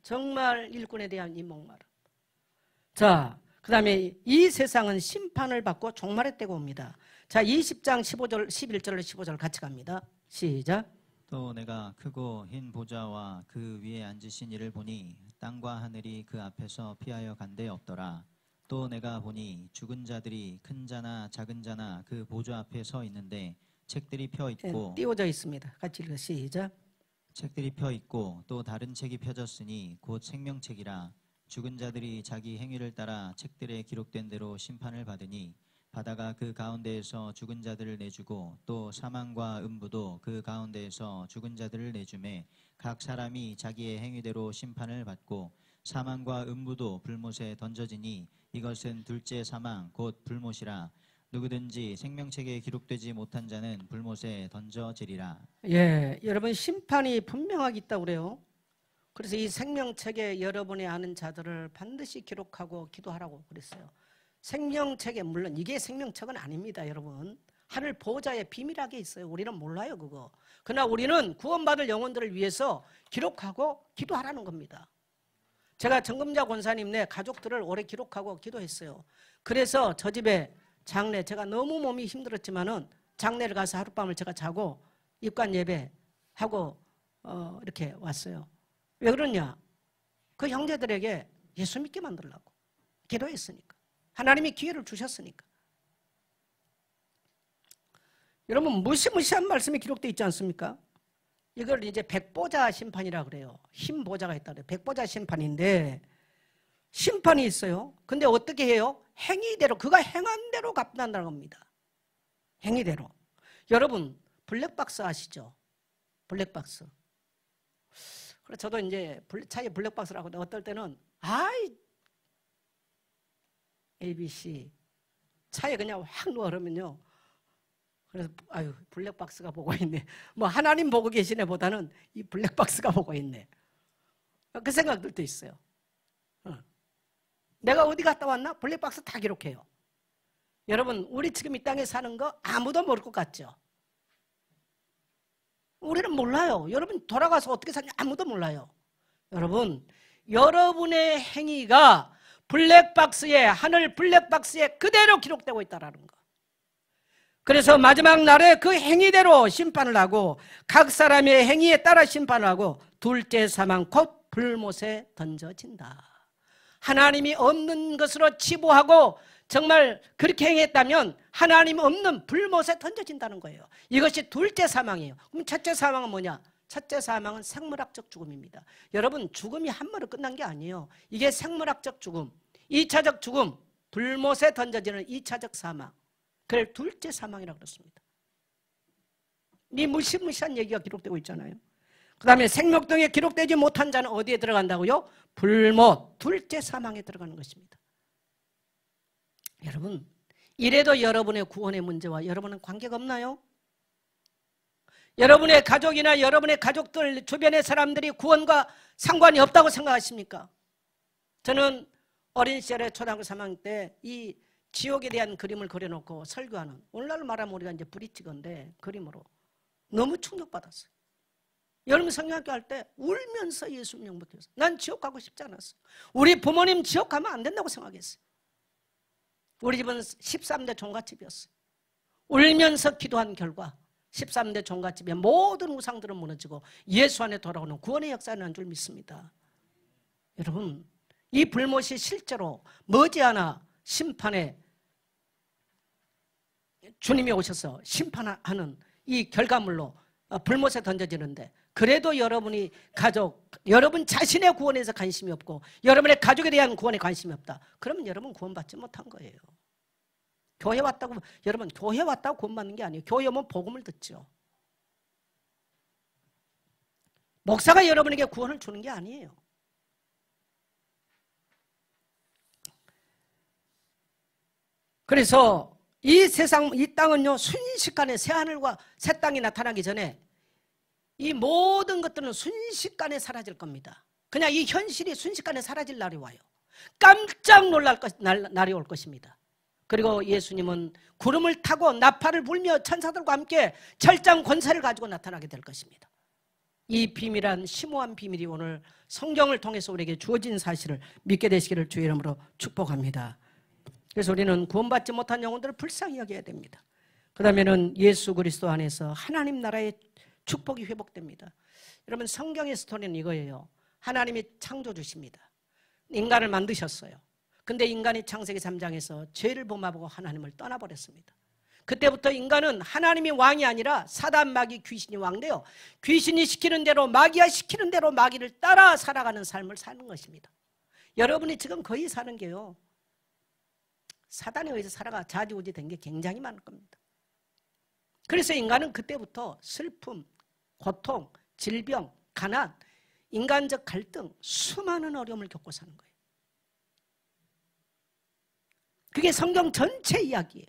정말 일꾼에 대한 이 목마름. 자, 그 다음에 이 세상은 심판을 받고 종말의 때가 옵니다. 자, 20장 15절, 11절, 15절 같이 갑니다. 시작. 또 내가 크고 흰 보좌와 그 위에 앉으신 이를 보니 땅과 하늘이 그 앞에서 피하여 간데 없더라. 또 내가 보니 죽은 자들이 큰 자나 작은 자나 그 보좌 앞에 서 있는데 책들이 펴 있고, 띄워져 있습니다. 같이 읽어. 시작. 책들이 펴 있고 또 다른 책이 펴졌으니 곧 생명책이라. 죽은 자들이 자기 행위를 따라 책들에 기록된 대로 심판을 받으니 바다가 그 가운데에서 죽은 자들을 내주고 또 사망과 음부도 그 가운데에서 죽은 자들을 내주매 각 사람이 자기의 행위대로 심판을 받고 사망과 음부도 불못에 던져지니 이것은 둘째 사망 곧 불못이라. 누구든지 생명책에 기록되지 못한 자는 불못에 던져지리라. 예, 여러분 심판이 분명하게 있다고 그래요. 그래서 이 생명책에 여러분이 아는 자들을 반드시 기록하고 기도하라고 그랬어요. 생명책에, 물론 이게 생명책은 아닙니다, 여러분. 하늘 보호자의 비밀하게 있어요. 우리는 몰라요, 그거. 그러나 우리는 구원받을 영혼들을 위해서 기록하고 기도하라는 겁니다. 제가 정금자 권사님네 가족들을 오래 기록하고 기도했어요. 그래서 저 집에 장례, 제가 너무 몸이 힘들었지만은 장례를 가서 하룻밤을 제가 자고 입관 예배하고 이렇게 왔어요. 왜 그러냐? 그 형제들에게 예수 믿게 만들려고 기도했으니까. 하나님이 기회를 주셨으니까. 여러분, 무시무시한 말씀이 기록되어 있지 않습니까? 이걸 이제 백보자 심판이라 그래요. 흰 보자가 있다 그래요. 백보자 심판인데 심판이 있어요. 근데 어떻게 해요? 행위대로, 그가 행한 대로 갚는다는 겁니다. 행위대로. 여러분, 블랙박스 아시죠? 블랙박스. 그래서 저도 이제 차에 블랙박스라고 하는데 어떨 때는 ABC 차에 그냥 확 누워 그러면요. 그래서 블랙박스가 보고 있네. 뭐 하나님 보고 계시네 보다는 이 블랙박스가 보고 있네. 그 생각들도 있어요. 내가 어디 갔다 왔나? 블랙박스 다 기록해요. 여러분, 우리 지금 이 땅에 사는 거 아무도 모를 것 같죠? 우리는 몰라요. 여러분 돌아가서 어떻게 사는지 아무도 몰라요. 여러분, 여러분의 행위가 블랙박스에, 하늘 블랙박스에 그대로 기록되고 있다는 거. 그래서 마지막 날에 그 행위대로 심판을 하고 각 사람의 행위에 따라 심판을 하고 둘째 사망 곧 불못에 던져진다. 하나님이 없는 것으로 치부하고 정말 그렇게 행했다면 하나님 없는 불못에 던져진다는 거예요. 이것이 둘째 사망이에요. 그럼 첫째 사망은 뭐냐? 첫째 사망은 생물학적 죽음입니다. 여러분, 죽음이 한 번으로 끝난 게 아니에요. 이게 생물학적 죽음. 2차적 죽음, 불못에 던져지는 2차적 사망. 그걸 둘째 사망이라고 그랬습니다. 이 무시무시한 얘기가 기록되고 있잖아요. 그 다음에 생명동에 기록되지 못한 자는 어디에 들어간다고요? 불못, 둘째 사망에 들어가는 것입니다. 여러분, 이래도 여러분의 구원의 문제와 여러분은 관계가 없나요? 여러분의 가족이나 여러분의 가족들 주변의 사람들이 구원과 상관이 없다고 생각하십니까? 저는 어린 시절에 초등학교 3학년 때 이 지옥에 대한 그림을 그려놓고 설교하는, 오늘날 말하면 우리가 이제 브릿지건데 그림으로 너무 충격받았어요. 여러분 성경학교 할 때 울면서 예수 명복했어요. 난 지옥 가고 싶지 않았어요. 우리 부모님 지옥 가면 안 된다고 생각했어요. 우리 집은 13대 종갓집이었어요. 울면서 기도한 결과 13대 종갓집의 모든 우상들은 무너지고 예수 안에 돌아오는 구원의 역사가 난 줄 믿습니다. 여러분, 이 불못이 실제로 머지않아 심판에 주님이 오셔서 심판하는 이 결과물로 불못에 던져지는데, 그래도 여러분이 여러분 자신의 구원에서 관심이 없고 여러분의 가족에 대한 구원에 관심이 없다. 그러면 여러분 구원받지 못한 거예요. 교회 왔다고, 여러분 교회 왔다고 구원받는 게 아니에요. 교회 오면 복음을 듣죠. 목사가 여러분에게 구원을 주는 게 아니에요. 그래서 이 세상, 이 땅은요, 순식간에 새하늘과 새 땅이 나타나기 전에 이 모든 것들은 순식간에 사라질 겁니다. 그냥 이 현실이 순식간에 사라질 날이 와요. 깜짝 놀랄 날이 올 것입니다. 그리고 예수님은 구름을 타고 나팔을 불며 천사들과 함께 철장 권세를 가지고 나타나게 될 것입니다. 이 비밀한 심오한 비밀이 오늘 성경을 통해서 우리에게 주어진 사실을 믿게 되시기를 주의 이름으로 축복합니다. 그래서 우리는 구원받지 못한 영혼들을 불쌍히 여겨야 됩니다. 그 다음에는 예수 그리스도 안에서 하나님 나라의 축복이 회복됩니다. 여러분, 성경의 스토리는 이거예요. 하나님이 창조주십니다. 인간을 만드셨어요. 근데 인간이 창세기 3장에서 죄를 범하고 하나님을 떠나버렸습니다. 그때부터 인간은 하나님이 왕이 아니라 사단, 마귀, 귀신이 왕인데요, 귀신이 시키는 대로, 마귀가 시키는 대로 마귀를 따라 살아가는 삶을 사는 것입니다. 여러분이 지금 거의 사는 게요, 사단에 의해서 살아가 좌지우지 된 게 굉장히 많을 겁니다. 그래서 인간은 그때부터 슬픔, 고통, 질병, 가난, 인간적 갈등, 수많은 어려움을 겪고 사는 거예요. 그게 성경 전체 이야기예요.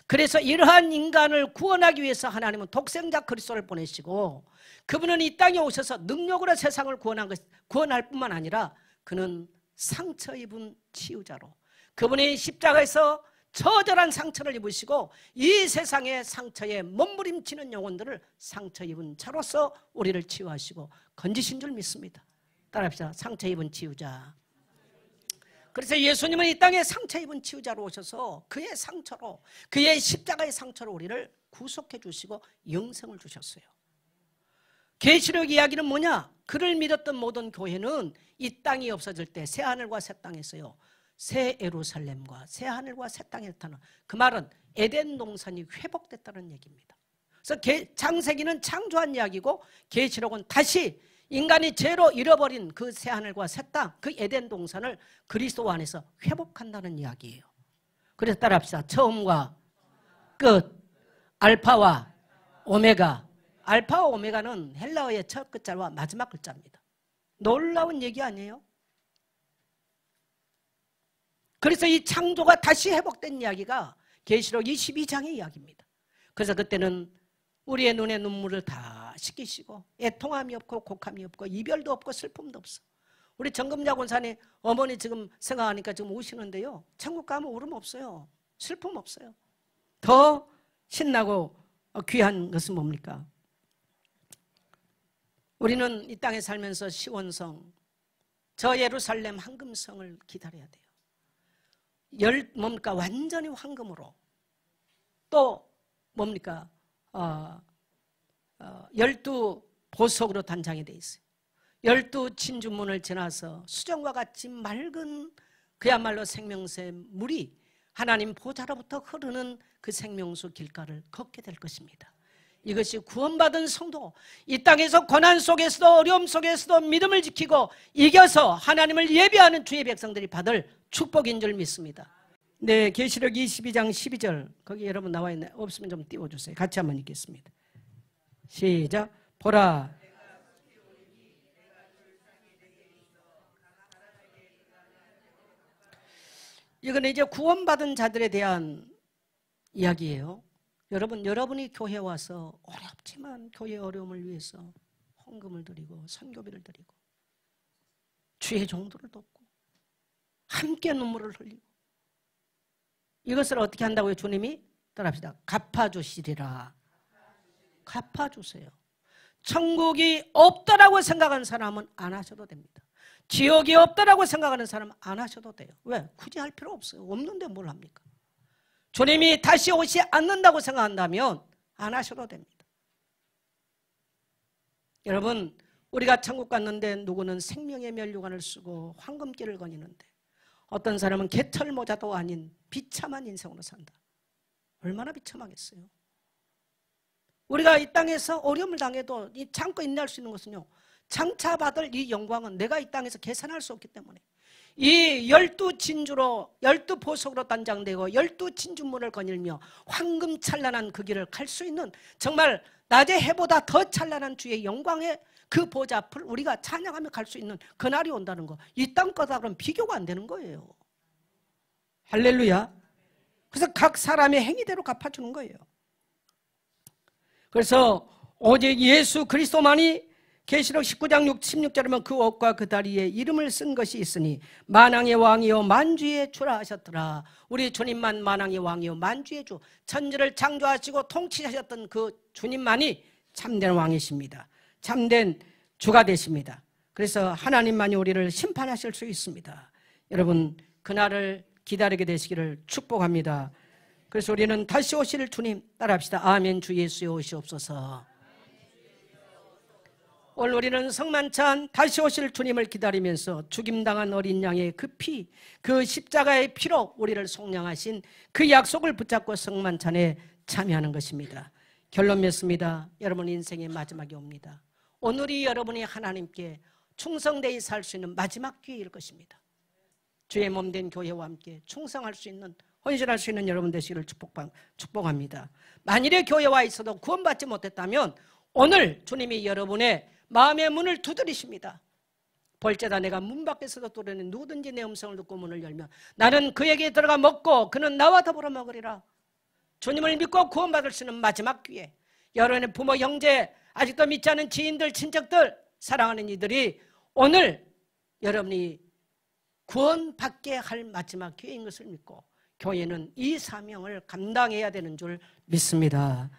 그래서 이러한 인간을 구원하기 위해서 하나님은 독생자 그리스도를 보내시고, 그분은 이 땅에 오셔서 능력으로 세상을 구원할 뿐만 아니라 그는 상처 입은 치유자로, 그분이 십자가에서 처절한 상처를 입으시고 이 세상의 상처에 몸부림치는 영혼들을 상처 입은 자로서 우리를 치유하시고 건지신 줄 믿습니다. 따라합시다. 상처 입은 치유자. 그래서 예수님은 이 땅에 상처 입은 치유자로 오셔서 그의 상처로, 그의 십자가의 상처로 우리를 구속해 주시고 영생을 주셨어요. 계시록 이야기는 뭐냐? 그를 믿었던 모든 교회는 이 땅이 없어질 때 새 하늘과 새 땅에서요, 새 예루살렘과 새 하늘과 새 땅에 나타나, 그 말은 에덴 동산이 회복됐다는 얘기입니다. 그래서 창세기는 창조한 이야기고 계시록은 다시 인간이 죄로 잃어버린 그 새 하늘과 새 땅, 그 에덴 동산을 그리스도 안에서 회복한다는 이야기예요. 그래서 따라합시다. 처음과 끝, 알파와 오메가. 알파와 오메가는 헬라어의 첫 글자와 마지막 글자입니다. 놀라운 얘기 아니에요? 그래서 이 창조가 다시 회복된 이야기가 계시록 22장의 이야기입니다. 그래서 그때는 우리의 눈에 눈물을 다 씻기시고 애통함이 없고 곡함이 없고 이별도 없고 슬픔도 없어. 우리 정금자 권사님 어머니 지금 생각하니까 지금 우시는데요, 천국 가면 울음 없어요. 슬픔 없어요. 더 신나고 귀한 것은 뭡니까? 우리는 이 땅에 살면서 시온성, 저 예루살렘 황금성을 기다려야 돼요. 뭡니까? 완전히 황금으로, 또 뭡니까? 12 보석으로 단장이 되어 있어요. 12 진주문을 지나서 수정과 같이 맑은 그야말로 생명새 물이 하나님 보좌로부터 흐르는 그 생명수 길가를 걷게 될 것입니다. 이것이 구원받은 성도, 이 땅에서 고난 속에서도 어려움 속에서도 믿음을 지키고 이겨서 하나님을 예배하는 주의 백성들이 받을 축복인 줄 믿습니다. 네, 계시록 22장 12절 거기 여러분 나와 있나요? 없으면 좀 띄워주세요. 같이 한번 읽겠습니다. 시작. 보라, 이건 이제 구원받은 자들에 대한 이야기예요. 여러분이 교회에 와서 어렵지만 교회의 어려움을 위해서 헌금을 드리고 선교비를 드리고 주의 종들을 돕고 함께 눈물을 흘리고, 이것을 어떻게 한다고요? 주님이 따라합시다. 갚아주시리라. 갚아주세요. 천국이 없다라고 생각하는 사람은 안 하셔도 됩니다. 지옥이 없다라고 생각하는 사람은 안 하셔도 돼요. 왜? 굳이 할 필요 없어요. 없는데 뭘 합니까? 주님이 다시 오지 않는다고 생각한다면 안 하셔도 됩니다. 여러분, 우리가 천국 갔는데 누구는 생명의 면류관을 쓰고 황금길을 거니는데 어떤 사람은 개털 모자도 아닌 비참한 인생으로 산다. 얼마나 비참하겠어요. 우리가 이 땅에서 어려움을 당해도 참고 인내할 수 있는 것은요, 장차 받을 이 영광은 내가 이 땅에서 계산할 수 없기 때문에 이 12진주로 12보석으로 단장되고 12진주문을 거닐며 황금 찬란한 그 길을 갈 수 있는 정말 낮의 해보다 더 찬란한 주의 영광의 그 보좌 앞을 우리가 찬양하며 갈 수 있는 그날이 온다는 거, 이 땅 거다 그러면 비교가 안 되는 거예요. 할렐루야. 그래서 각 사람의 행위대로 갚아주는 거예요. 그래서 오직 예수 그리스도만이 계시록 19장 16절에 보면 그 옷과 그 다리에 이름을 쓴 것이 있으니 만왕의 왕이요 만주의 주라 하셨더라. 우리 주님만 만왕의 왕이요 만주의 주, 천지를 창조하시고 통치하셨던 그 주님만이 참된 왕이십니다. 참된 주가 되십니다. 그래서 하나님만이 우리를 심판하실 수 있습니다. 여러분, 그날을 기다리게 되시기를 축복합니다. 그래서 우리는 다시 오실 주님 따라합시다. 아멘. 주 예수의 오시옵소서. 오늘 우리는 성만찬 다시 오실 주님을 기다리면서 죽임당한 어린 양의 그 피, 그 십자가의 피로 우리를 속량하신 그 약속을 붙잡고 성만찬에 참여하는 것입니다. 결론 맺습니다. 여러분 인생의 마지막이 옵니다. 오늘이 여러분이 하나님께 충성되이 살 수 있는 마지막 기회일 것입니다. 주의 몸된 교회와 함께 충성할 수 있는, 헌신할 수 있는 여러분 되시기를 축복합니다. 만일에 교회와 있어도 구원받지 못했다면 오늘 주님이 여러분의 마음의 문을 두드리십니다. 볼지어다 내가 문 밖에서도 뚫어내 누구든지 내 음성을 듣고 문을 열면 나는 그에게 들어가 먹고 그는 나와 더불어 먹으리라. 주님을 믿고 구원받을 수 있는 마지막 기회. 여러분의 부모, 형제, 아직도 믿지 않은 지인들, 친척들, 사랑하는 이들이 오늘 여러분이 구원받게 할 마지막 기회인 것을 믿고 교회는 이 사명을 감당해야 되는 줄 믿습니다.